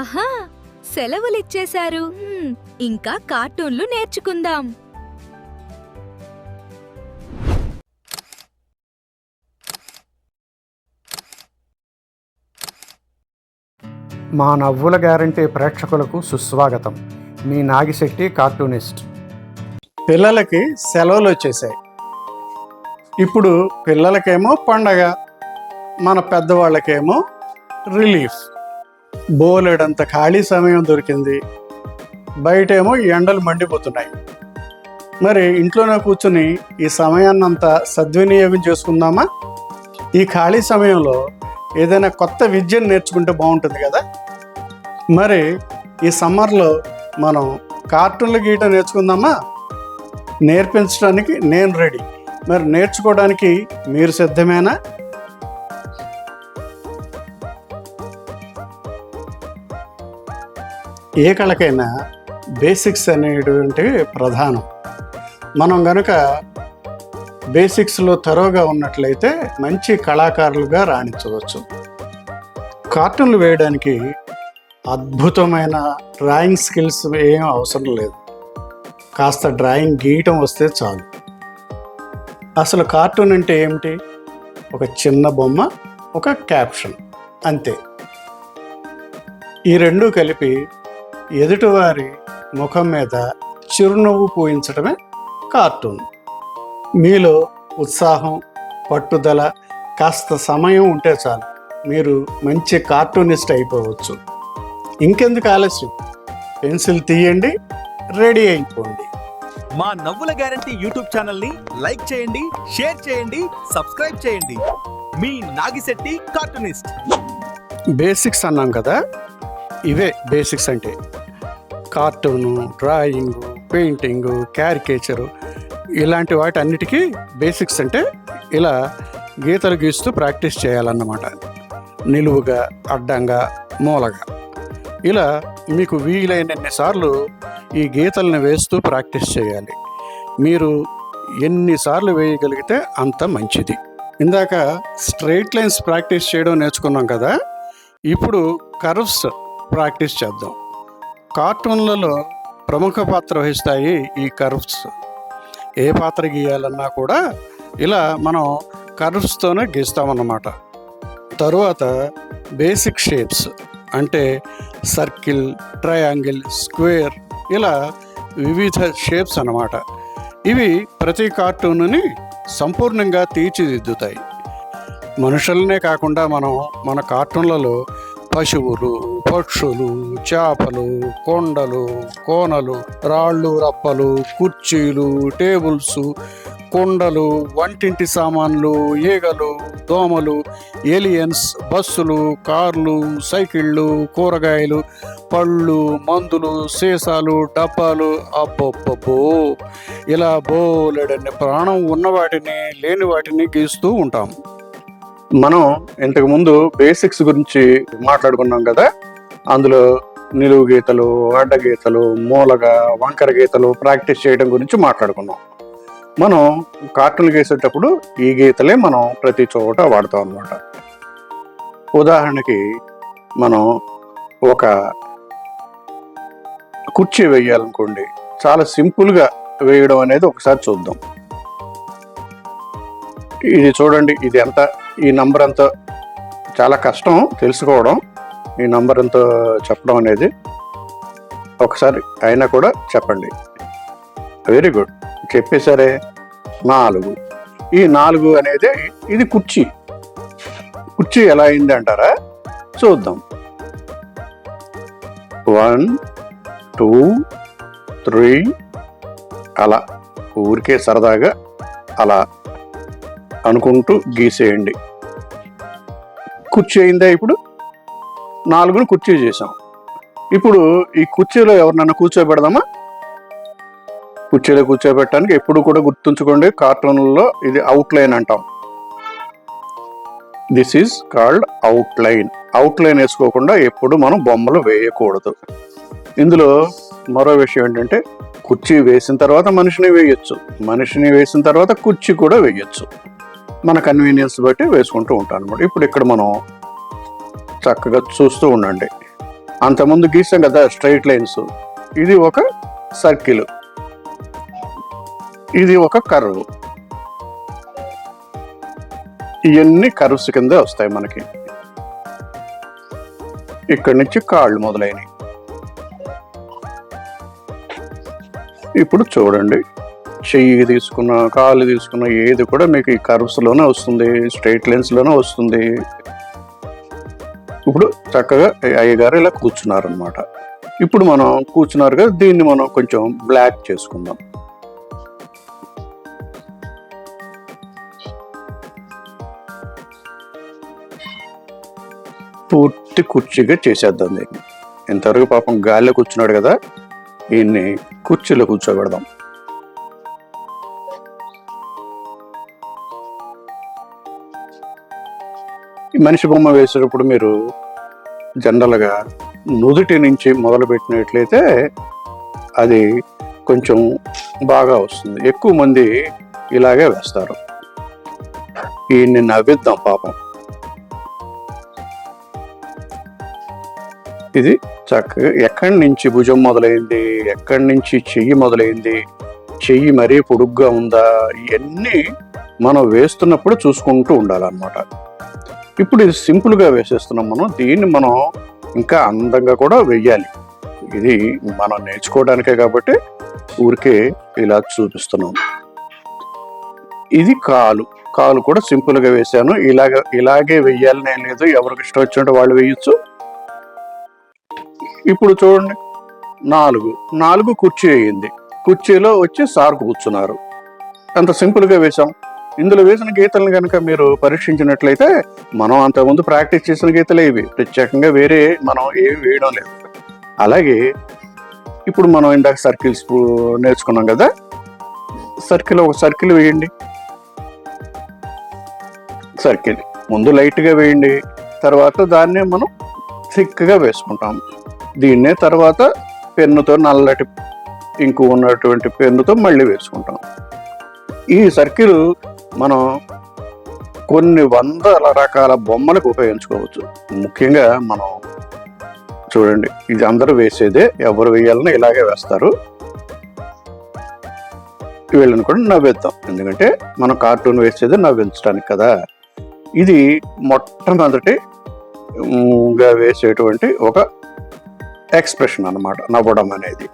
ఆహా, సెలవులిచ్చేశారు. ఇంకా కార్టూన్లు నేర్చుకుందాం. మా నవ్వుల గ్యారంటీ ప్రేక్షకులకు సుస్వాగతం. మీ నాగిశెట్టి కార్టూనిస్ట్. పిల్లలకి సెలవులు వచ్చేసాయి. ఇప్పుడు పిల్లలకేమో పండగ, మన పెద్దవాళ్ళకేమో రిలీఫ్. బోలెడంత ఖాళీ సమయం దొరికింది. బయటేమో ఎండలు మండిపోతున్నాయి. మరి ఇంట్లోనే కూర్చుని ఈ సమయాన్నంతా సద్వినియోగం చేసుకుందామా? ఈ ఖాళీ సమయంలో ఏదైనా కొత్త విద్యను నేర్చుకుంటే బాగుంటుంది కదా. మరి ఈ సమ్మర్లో మనం కార్టూన్లు గీయటం నేర్చుకుందామా? నేర్పించడానికి నేను రెడీ. మరి నేర్చుకోవడానికి మీరు సిద్ధమేనా? ఏ కళకైనా బేసిక్స్ అనేటువంటి ప్రధానం. మనం గనుక బేసిక్స్లో తరోగా ఉన్నట్లయితే మంచి కళాకారులుగా రాణించవచ్చు. కార్టూన్లు వేయడానికి అద్భుతమైన డ్రాయింగ్ స్కిల్స్ ఏం అవసరం లేదు. కాస్త డ్రాయింగ్ గీయటం వస్తే చాలు. అసలు కార్టూన్ అంటే ఏమిటి? ఒక చిన్న బొమ్మ, ఒక క్యాప్షన్, అంతే. ఈ రెండూ కలిపి ఎదుటివారి ముఖం మీద చిరునవ్వు పూయించడమే కార్టూన్. మీలో ఉత్సాహం, పట్టుదల, కాస్త సమయం ఉంటే చాలు, మీరు మంచి కార్టూనిస్ట్ అయిపోవచ్చు. ఇంకెందుకు ఆలస్యం? పెన్సిల్ తీయండి, రెడీ అయిపోండి. మా నవ్వుల గ్యారంటీ యూట్యూబ్ ఛానల్ ని లైక్ చేయండి, షేర్ చేయండి, సబ్స్క్రైబ్ చేయండి. మీ నాగిశెట్టి కార్టూనిస్ట్. బేసిక్స్ అన్నాం కదా, ఇవే బేసిక్స్ అంటే. కార్టూను, డ్రాయింగు, పెయింటింగు, క్యారికేచరు, ఇలాంటి వాటి అన్నిటికీ బేసిక్స్ అంటే ఇలా గీతలు గీస్తూ ప్రాక్టీస్ చేయాలన్నమాట. నిలువుగా, అడ్డంగా, మూలగా, ఇలా మీకు వీలైనన్నిసార్లు ఈ గీతలను వేస్తూ ప్రాక్టీస్ చేయాలి. మీరు ఎన్నిసార్లు వేయగలిగితే అంత మంచిది. ఇందాక స్ట్రెయిట్ లైన్స్ ప్రాక్టీస్ చేయడం నేర్చుకున్నాం కదా, ఇప్పుడు కర్వ్స్ ప్రాక్టీస్ చేద్దాం. కార్టూన్లలో ప్రముఖ పాత్ర వహిస్తాయి ఈ కర్వ్స్. ఏ పాత్ర గీయాలన్నా కూడా ఇలా మనం కర్వ్స్తోనే గీస్తామన్నమాట. తరువాత బేసిక్ షేప్స్ అంటే సర్కిల్, ట్రయాంగిల్, స్క్వేర్, ఇలా వివిధ షేప్స్ అన్నమాట. ఇవి ప్రతి కార్టూన్ని సంపూర్ణంగా తీర్చిదిద్దుతాయి. మనుషులనే కాకుండా మనం మన కార్టూన్లలో పశువులు, పక్షులు, చేపలు, కొండలు, కోనలు, రాళ్ళు, రప్పలు, కుర్చీలు, టేబుల్స్, కుండలు, వంటింటి సామాన్లు, ఈగలు, దోమలు, ఏలియన్స్, బస్సులు, కార్లు, సైకిళ్ళు, కూరగాయలు, పళ్ళు, మందులు, సీసాలు, డబ్బాలు, అబ్బబ్బబ్బో, ఇలా బోలెడన్ని ప్రాణం ఉన్న వాటిని, లేని వాటిని గీస్తూ ఉంటాం. మనం ఇంతకుముందు బేసిక్స్ గురించి మాట్లాడుకున్నాం కదా. అందులో నిలువు గీతలు, అడ్డ గీతలు, మూలగా, వంకర గీతలు ప్రాక్టీస్ చేయడం గురించి మాట్లాడుకున్నాం. మనం కార్టూన్ గీసేటప్పుడు ఈ గీతలే మనం ప్రతి చోట వాడతాం అన్నమాట. ఉదాహరణకి మనం ఒక కుర్చీ వేయాలనుకోండి, చాలా సింపుల్గా వేయడం అనేది ఒకసారి చూద్దాం. ఇది చూడండి, ఇది ఎంత, ఈ నంబర్ ఎంతో చాలా కష్టం తెలుసుకోవడం. ఈ నంబర్ ఎంతో చెప్పడం అనేది ఒకసారి అయినా కూడా చెప్పండి. వెరీ గుడ్, చెప్పేసరే. 4. ఈ 4 అనేది ఇది కుర్చీ. కుర్చీ ఎలా అయింది అంటారా? చూద్దాం. 1 2 3 అలా ఊరికే సరదాగా అలా అనుకుంటూ గీసేయండి. కుర్చీ అయిందా? ఇప్పుడు 4ని కుర్చీ చేసాం. ఇప్పుడు ఈ కుర్చీలో ఎవరినైనా కూర్చోబెడదామా? కుర్చీలో కూర్చోబెట్టడానికి ఎప్పుడు కూడా గుర్తుంచుకోండి, కార్టూన్లలో ఇది అవుట్లైన్ అంటాం. This is called outline. Outline వేసుకోకుండా ఎప్పుడు మనం బొమ్మలు వేయకూడదు. ఇందులో మరో విషయం ఏంటంటే, కుర్చీ వేసిన తర్వాత మనిషిని వేయొచ్చు, మనిషిని వేసిన తర్వాత కుర్చీ కూడా వేయొచ్చు. మన కన్వీనియన్స్ బట్టి వేసుకుంటూ ఉంటాం అన్నమాట. ఇప్పుడు ఇక్కడ మనం చక్కగా చూస్తూ ఉండండి. అంతకుముందు గీసాం కదా స్ట్రైట్ లైన్స్, ఇది ఒక సర్కిల్, ఇది ఒక కర్వ్. ఇవన్నీ కర్వ్స్ కింద వస్తాయి మనకి. ఇక్కడి నుంచి కాళ్ళు మొదలైనవి. ఇప్పుడు చూడండి, చెయ్యి తీసుకున్న, కాళ్ళు తీసుకున్న, ఏది కూడా మీకు ఈ కర్వ్స్ లోనే వస్తుంది, స్ట్రైట్ లైన్స్ లోనే వస్తుంది. ఇప్పుడు చక్కగా అయ్యగారు ఇలా కూర్చున్నారు అనమాట. ఇప్పుడు మనం కూర్చున్నారు కదా, దీన్ని మనం కొంచెం బ్లాక్ చేసుకుందాం. పూర్తి కుర్చీగా చేసేద్దాం దీన్ని. ఇంతవరకు పాపం గాలిలో కూర్చున్నాడు కదా, ఈయన్ని కుర్చీలో కూర్చోబెడదాం. ఈ మనిషి బొమ్మ వేసేటప్పుడు మీరు జనరల్గా నుదుటి నుంచి మొదలు పెట్టినట్లయితే అది కొంచెం బాగా వస్తుంది. ఎక్కువ మంది ఇలాగే వేస్తారు. ఈయన్ని నవ్విద్దాం పాపం. ఇది చక్కగా ఎక్కడి నుంచి భుజం మొదలైంది, ఎక్కడి నుంచి చెయ్యి మొదలైంది, చెయ్యి మరీ పొడుగ్గా ఉందా, ఇవన్నీ మనం వేస్తున్నప్పుడు చూసుకుంటూ ఉండాలన్నమాట. ఇప్పుడు ఇది సింపుల్గా వేసేస్తున్నాం మనం. దీన్ని మనం ఇంకా అందంగా కూడా వెయ్యాలి. ఇది మనం నేర్చుకోవడానికే కాబట్టి ఊరికే ఇలా చూపిస్తున్నాం. ఇది కాలు, కాలు కూడా సింపుల్గా వేసాను. ఇలాగే వెయ్యాలని ఏం లేదు, ఎవరికి ఇష్టం వచ్చినట్టు వాళ్ళు వేయచ్చు. ఇప్పుడు చూడండి, 4 కుర్చీ అయ్యింది. కుర్చీలో వచ్చి సార్ కూర్చున్నారు. అంత సింపుల్గా వేసాం. ఇందులో వేసిన గీతలను కనుక మీరు పరీక్షించినట్లయితే మనం అంతకుముందు ప్రాక్టీస్ చేసిన గీతలే ఇవి, ప్రత్యేకంగా వేరే మనం ఏమి వేయడం లేదు. అలాగే ఇప్పుడు మనం ఇందాక సర్కిల్స్ నేర్చుకున్నాం కదా, ఒక సర్కిల్ వేయండి. సర్కిల్ ముందు లైట్గా వేయండి, తర్వాత దాన్నే మనం థిక్గా వేసుకుంటాం. దీన్నే తర్వాత పెన్నుతో, నల్లటి ఇంకు ఉన్నటువంటి పెన్నుతో మళ్ళీ వేసుకుంటాం. ఈ సర్కిల్ మనం కొన్ని వందల రకాల బొమ్మలకు ఉపయోగించుకోవచ్చు. ముఖ్యంగా మనం చూడండి, ఇది అందరూ వేసేదే, ఎవరు వేయాలని ఇలాగే వేస్తారు. వీళ్ళని కూడా నవ్వేద్దాం, ఎందుకంటే మనం కార్టూన్ వేసేది నవ్వించడానికి కదా. ఇది మొట్టమొదటిగా వేసేటువంటి ఒక ఎక్స్ప్రెషన్ అన్నమాట, నవ్వడం అనేది.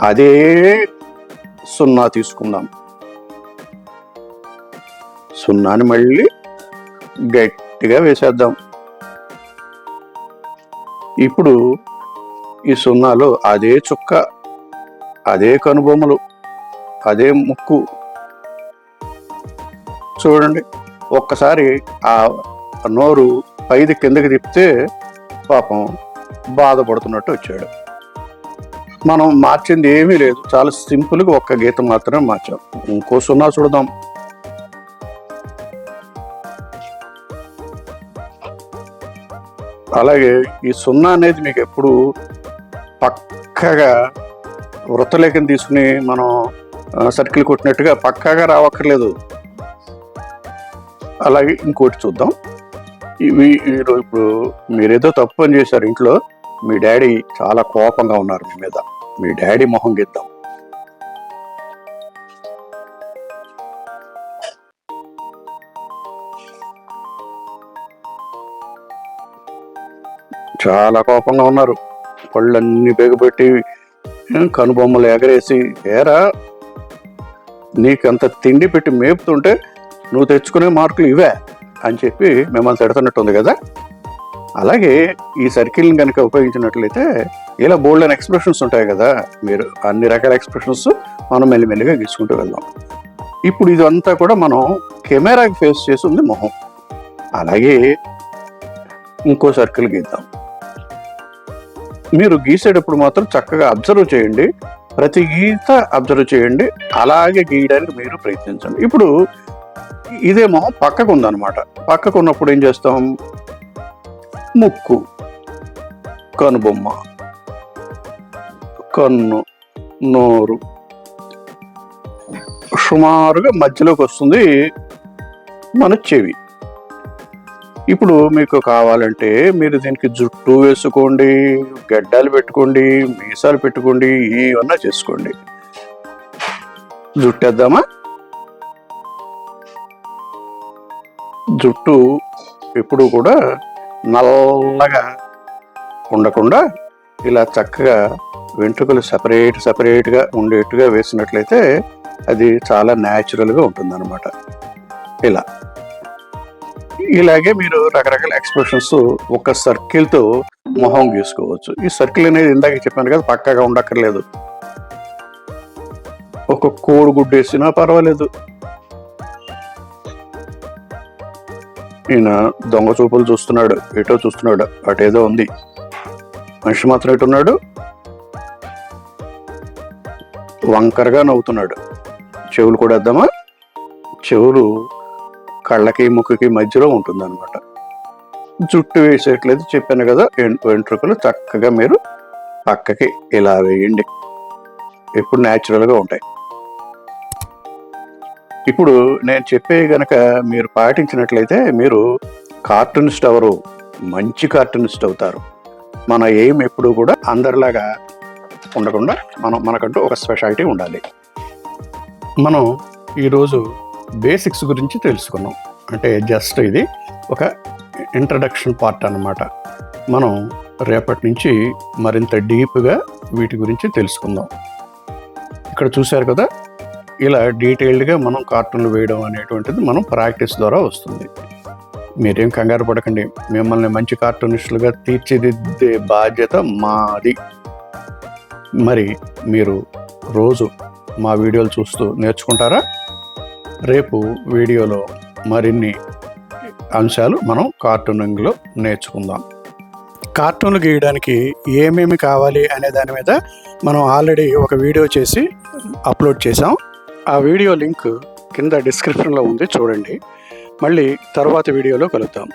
అదే 0 తీసుకుందాం. 0ని మళ్ళీ గట్టిగా వేసేద్దాం. ఇప్పుడు ఈ 0లో అదే చుక్క, అదే కనుబొమ్మలు, అదే ముక్కు. చూడండి, ఒక్కసారి ఆ నోరు పైది కిందకి తిప్పితే పాపం బాధపడుతున్నట్టు వచ్చాడు. మనం మార్చింది ఏమీ లేదు, చాలా సింపుల్గా ఒక్క గీత మాత్రమే మార్చాం. ఇంకో 0 చూడదాం. అలాగే ఈ 0 అనేది మీకు ఎప్పుడు పక్కగా వృత్తలేఖను తీసుకుని మనం సర్కిల్ కొట్టినట్టుగా పక్కగా రావక్కర్లేదు. అలాగే ఇంకోటి చూద్దాం. ఇప్పుడు మీరేదో తప్పు పని చేశారు ఇంట్లో, మీ డాడీ చాలా కోపంగా ఉన్నారు మీ మీద. మీ డాడీ మొహం గీద్దాం. చాలా కోపంగా ఉన్నారు, పళ్ళన్నీ బిగబెట్టి, కనుబొమ్మలు ఎగరేసి, ఏరా నీకంత తిండి పెట్టి మేపుతుంటే నువ్వు తెచ్చుకునే మార్కులు ఇవే అని చెప్పి మిమ్మల్ని తిడుతున్నట్టుంది కదా. అలాగే ఈ సర్కిల్ని కనుక ఉపయోగించినట్లయితే ఇలా బోల్డ్ అయిన ఎక్స్ప్రెషన్స్ ఉంటాయి కదా, మీరు అన్ని రకాల ఎక్స్ప్రెషన్స్ మనం మెల్లిమెల్లిగా గీసుకుంటూ వెళ్దాం. ఇప్పుడు ఇదంతా కూడా మనం కెమెరాకి ఫేస్ చేసి ఉంది మొహం. అలాగే ఇంకో సర్కిల్ గీద్దాం. మీరు గీసేటప్పుడు మాత్రం చక్కగా అబ్జర్వ్ చేయండి, ప్రతి గీత అబ్జర్వ్ చేయండి, అలాగే గీయడానికి మీరు ప్రయత్నించండి. ఇప్పుడు ఇదే మొహం పక్కకు ఉందన్నమాట. పక్కకు ఉన్నప్పుడు ఏం చేస్తాం, ముక్కు, కనుబొమ్మ, కన్ను, నోరు, సుమారుగా మధ్యలోకి వస్తుంది మన చెవి. ఇప్పుడు మీకు కావాలంటే మీరు దీనికి జుట్టు వేసుకోండి, మీకు కావాలంటే మీరు దీనికి జుట్టు వేసుకోండి, గడ్డాలు పెట్టుకోండి, మీసాలు పెట్టుకోండి, ఏమన్నా చేసుకోండి. జుట్టు వేద్దామా? జుట్టు ఎప్పుడు కూడా నల్లగా ఉండకుండా ఇలా చక్కగా వెంట్రుకలు సపరేట్గా ఉండేట్టుగా వేసినట్లయితే అది చాలా న్యాచురల్గా ఉంటుందన్నమాట. ఇలాగే మీరు రకరకాల ఎక్స్ప్రెషన్స్ ఒక సర్కిల్తో మొహం గీసుకోవచ్చు. ఈ సర్కిల్ అనేది ఇందాక చెప్పాను కదా, పక్కాగా ఉండక్కర్లేదు. ఒక కోడిగుడ్డు వేసినా పర్వాలేదు. ఈయన దొంగ చూపులు చూస్తున్నాడు, ఎటో చూస్తున్నాడు, అటేదో ఉంది. మనిషి మాత్రం ఎటున్నాడు, వంకరగా నవ్వుతున్నాడు. చెవులు కూడా వేద్దామా? చెవులు కళ్ళకి ముక్కుకి మధ్యలో ఉంటుందన్నమాట. జుట్టు వేసేట్లయితే చెప్పాను కదా, వెంట్రుకలు చక్కగా మీరు పక్కకి ఇలా వేయండి, ఎప్పుడు న్యాచురల్గా ఉంటాయి. ఇప్పుడు నేను చెప్పే గనక మీరు పాటించినట్లయితే మీరు కార్టూనిస్ట్ అవరు, మంచి కార్టూనిస్ట్ అవుతారు. మన ఎయిమ్ ఎప్పుడు కూడా అందరిలాగా ఉండకుండా మనకంటూ ఒక స్పెషాలిటీ ఉండాలి. మనం ఈరోజు బేసిక్స్ గురించి తెలుసుకున్నాం. అంటే జస్ట్ ఇది ఒక ఇంట్రడక్షన్ పార్ట్ అన్నమాట. మనం రేపటి నుంచి మరింత డీప్గా వీటి గురించి తెలుసుకుందాం. ఇక్కడ చూశారు కదా, ఇలా డీటెయిల్డ్గా మనం కార్టూన్లు వేయడం అనేటువంటిది మనం ప్రాక్టీస్ ద్వారా వస్తుంది. మీరేం కంగారు పడకండి, మిమ్మల్ని మంచి కార్టూనిస్టులుగా తీర్చిదిద్దే బాధ్యత మాది. మరి మీరు రోజు మా వీడియోలు చూస్తూ నేర్చుకుంటారా? రేపు వీడియోలో మరిన్ని అంశాలు మనం కార్టూనింగ్లో నేర్చుకుందాం. కార్టూన్లు గీయడానికి ఏమేమి కావాలి అనే దాని మీద మనం ఆల్రెడీ ఒక వీడియో చేసి అప్లోడ్ చేసాం. ఆ వీడియో లింక్ కింద డిస్క్రిప్షన్లో ఉంది, చూడండి. మళ్ళీ తర్వాత వీడియోలో కలుద్దాం.